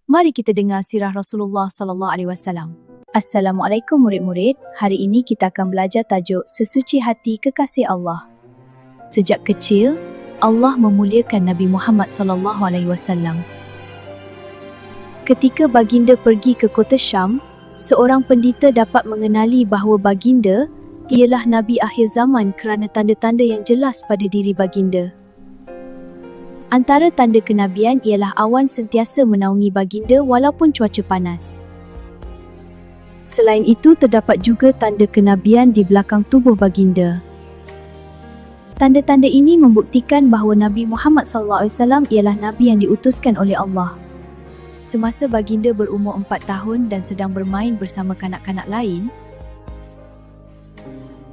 Mari kita dengar sirah Rasulullah sallallahu alaihi wasallam. Assalamualaikum murid-murid. Hari ini kita akan belajar tajuk Sesuci Hati Kekasih Allah. Sejak kecil, Allah memuliakan Nabi Muhammad sallallahu alaihi wasallam. Ketika baginda pergi ke kota Syam, seorang pendeta dapat mengenali bahawa baginda ialah nabi akhir zaman kerana tanda-tanda yang jelas pada diri baginda. Antara tanda kenabian ialah awan sentiasa menaungi baginda walaupun cuaca panas. Selain itu, terdapat juga tanda kenabian di belakang tubuh baginda. Tanda-tanda ini membuktikan bahawa Nabi Muhammad SAW ialah nabi yang diutuskan oleh Allah. Semasa baginda berumur 4 tahun dan sedang bermain bersama kanak-kanak lain,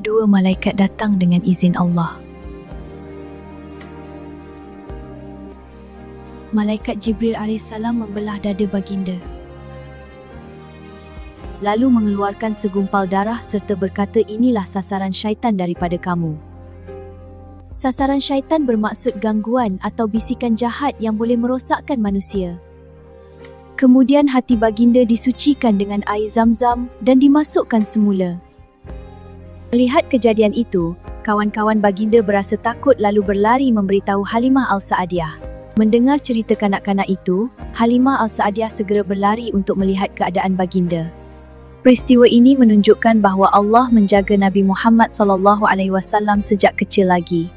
dua malaikat datang dengan izin Allah. Malaikat Jibril AS membelah dada baginda, lalu mengeluarkan segumpal darah serta berkata, "Inilah sasaran syaitan daripada kamu." Sasaran syaitan bermaksud gangguan atau bisikan jahat yang boleh merosakkan manusia. Kemudian hati baginda disucikan dengan air Zam-Zam dan dimasukkan semula. Melihat kejadian itu, kawan-kawan baginda berasa takut lalu berlari memberitahu Halimah Al-Sa'adiyah. Mendengar cerita kanak-kanak itu, Halimah Al-Sa'adiyah segera berlari untuk melihat keadaan baginda. Peristiwa ini menunjukkan bahawa Allah menjaga Nabi Muhammad SAW sejak kecil lagi.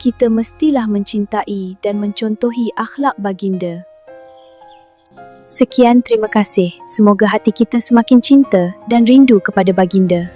Kita mestilah mencintai dan mencontohi akhlak baginda. Sekian, terima kasih. Semoga hati kita semakin cinta dan rindu kepada baginda.